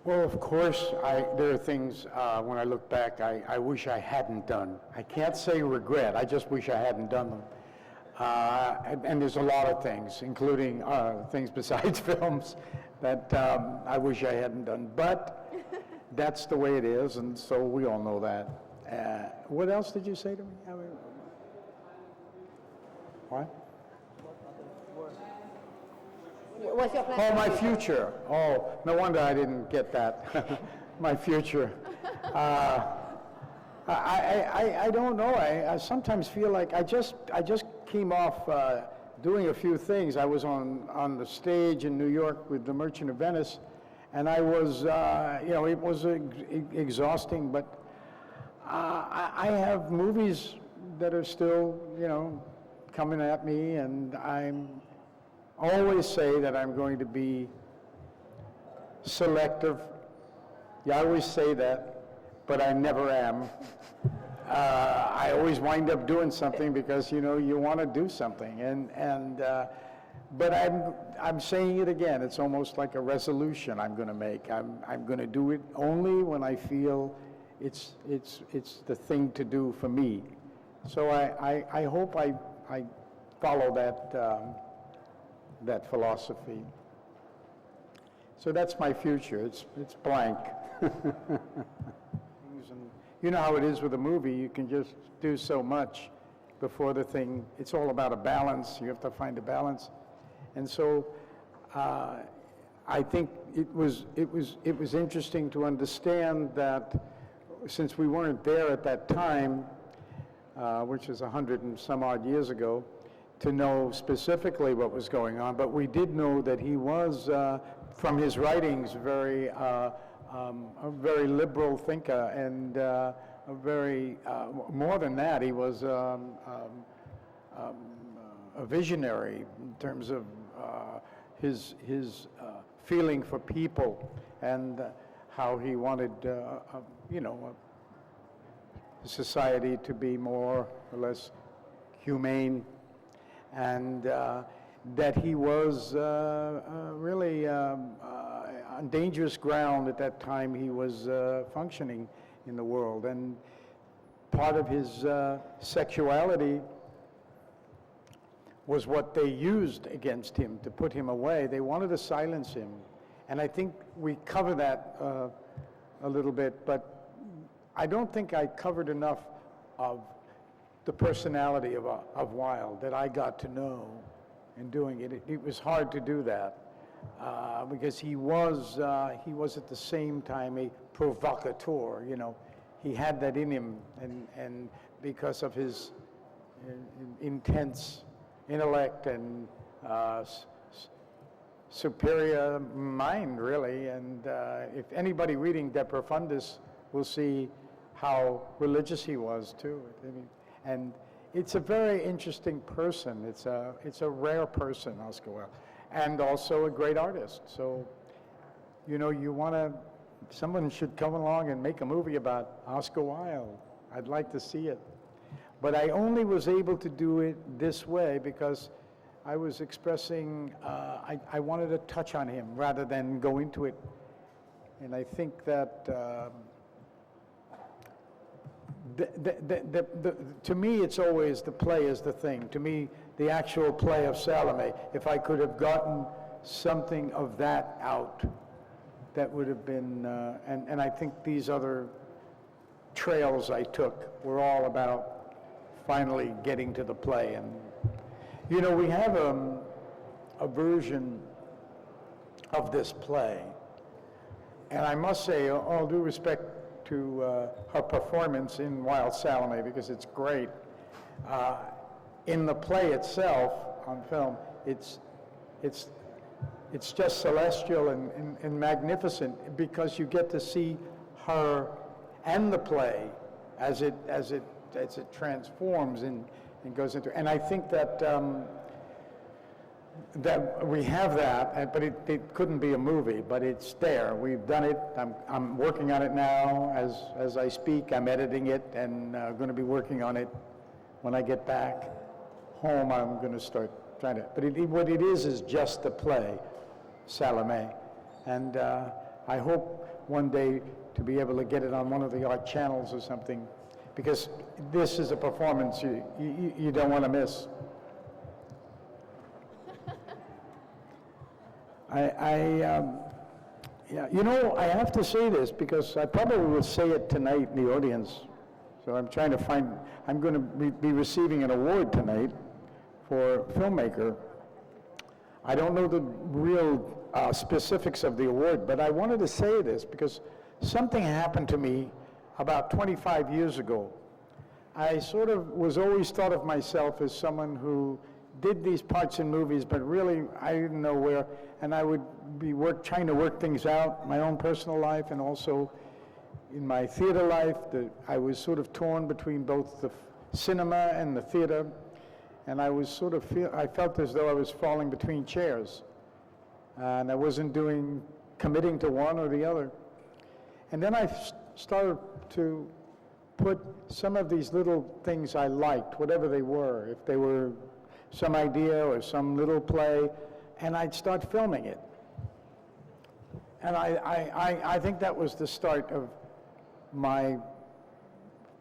Well, of course, there are things, when I look back, I wish I hadn't done. I can't say regret, I just wish I hadn't done them. And there's a lot of things, including things besides films, that I wish I hadn't done. But that's the way it is, and so we all know that. What else did you say to me? What? What's your plan? Oh, my future. Oh, no wonder I didn't get that. My future. I don't know. I sometimes feel like I just came off doing a few things. I was on the stage in New York with The Merchant of Venice, and I was, it was exhausting, but I have movies that are still, coming at me, and I'm always say that I'm going to be selective. Yeah, I always say that, but I never am. I always wind up doing something because you want to do something, but I'm saying it again. It's almost like a resolution I'm going to make. I'm going to do it only when I feel it's the thing to do for me. So I hope I follow that philosophy. So that's my future. It's blank. You know how it is with a movie. You can just do so much before the thing. It's all about a balance. You have to find a balance, and so I think it was interesting to understand that since we weren't there at that time, which is 100 and some odd years ago, to know specifically what was going on, but we did know that he was, from his writings, a very liberal thinker, and a very, more than that, he was a visionary in terms of his feeling for people, and how he wanted, society to be more or less humane, and that he was really on dangerous ground at that time. He was functioning in the world, and part of his sexuality was what they used against him to put him away. They wanted to silence him, and I think we cover that a little bit, but I don't think I covered enough of the personality of Wilde that I got to know in doing it. It was hard to do that because he was at the same time a provocateur. He had that in him, and because of his intense intellect and superior mind, really. And if anybody reading De Profundis will see how religious he was too. And it's a very interesting person. It's a rare person, Oscar Wilde, and also a great artist. So, someone should come along and make a movie about Oscar Wilde. I'd like to see it. But I only was able to do it this way because I was expressing, I wanted to touch on him rather than go into it. And I think that to me, it's always the play is the thing. To me, the actual play of Salome, if I could have gotten something of that out, that would have been, and I think these other trails I took were all about finally getting to the play. And, we have a version of this play, and I must say, all due respect to her performance in Wilde Salome, because it's great. In the play itself, on film, it's just celestial and magnificent, because you get to see her and the play as it transforms and goes into. And I think that that we have that, but it couldn't be a movie, but it's there. We've done it. I'm working on it now as I speak. I'm editing it, and going to be working on it when I get back home. I'm going to start trying to. But what it is just the play, Salome, and I hope one day to be able to get it on one of the art channels or something, because this is a performance you don't want to miss. Yeah, you know, I have to say this because I probably will say it tonight in the audience. So I'm trying to find, I'm going to be receiving an award tonight for filmmaker. I don't know the real specifics of the award, but I wanted to say this because something happened to me about 25 years ago. I sort of was always thought of myself as someone who did these parts in movies, but really I didn't know where, and I would be trying to work things out, my own personal life and also in my theater life. I was sort of torn between both the cinema and the theater, and I was sort of I felt as though I was falling between chairs, and I wasn't committing to one or the other. And then I started to put some of these little things I liked, whatever they were, if they were some idea or some little play, and I'd start filming it. And I think that was the start of my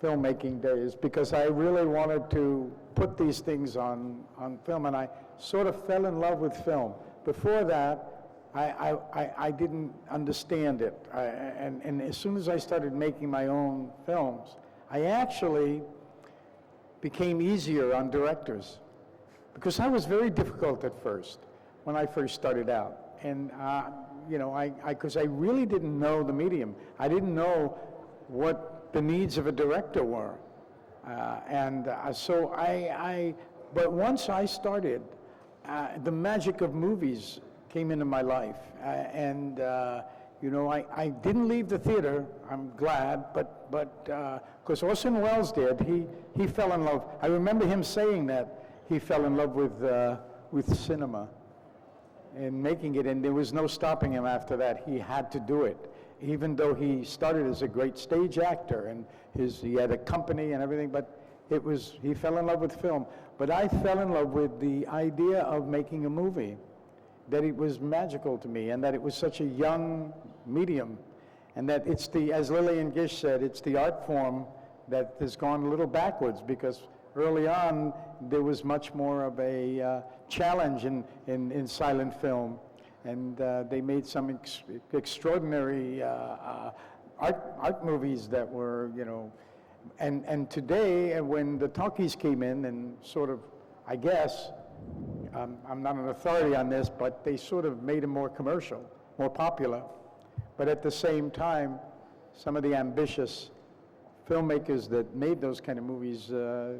filmmaking days, because I really wanted to put these things on film, and I sort of fell in love with film. Before that, I didn't understand it, and as soon as I started making my own films, I actually became easier on directors, because I was very difficult at first when I first started out, and you know, because I really didn't know the medium. I didn't know what the needs of a director were, but once I started, the magic of movies came into my life, and you know, I didn't leave the theater. I'm glad, but because Orson Welles did, he fell in love. I remember him saying that he fell in love with cinema and making it, and there was no stopping him after that. He had to do it, even though he started as a great stage actor and he had a company and everything, but he fell in love with film. But I fell in love with the idea of making a movie, that it was magical to me, and that it was such a young medium, and that it's as Lillian Gish said, it's the art form that has gone a little backwards, because early on there was much more of a challenge in silent film, and they made some extraordinary art movies that were, you know, and today, when the talkies came in and sort of, I guess, I'm not an authority on this, but they sort of made them more commercial, more popular. But at the same time, some of the ambitious filmmakers that made those kind of movies, there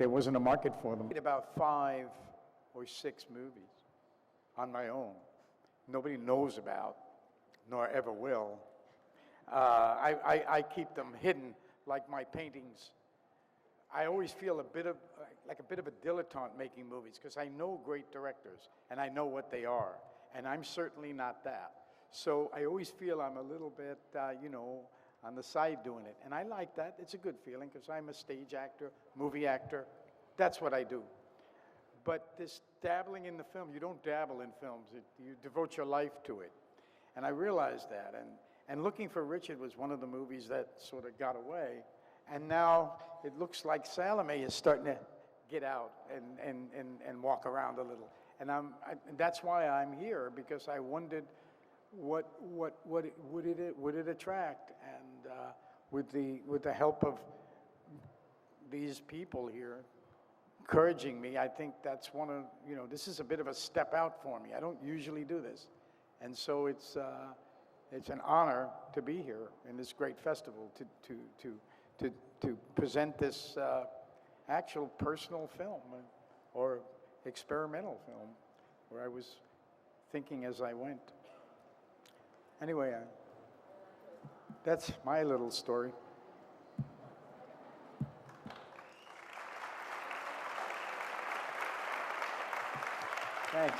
wasn't a market for them. I made about 5 or 6 movies on my own. Nobody knows about, nor ever will. I keep them hidden like my paintings. I always feel like a bit of a dilettante making movies, because I know great directors and I know what they are, and I'm certainly not that. So I always feel I'm a little bit, you know, on the side doing it, and I like that. It's a good feeling, because I'm a stage actor, movie actor. That's what I do. But this dabbling in the film, you don't dabble in films. You devote your life to it, and I realized that. And Looking for Richard was one of the movies that sort of got away. And now it looks like Salome is starting to get out and walk around a little. And that's why I'm here, because I wondered would it attract, and with the help of these people here encouraging me, I think that's one of, you know, this is a bit of a step out for me. I don't usually do this, and so it's an honor to be here in this great festival to present this actual personal film or experimental film, where I was thinking as I went. Anyway, that's my little story. Thanks.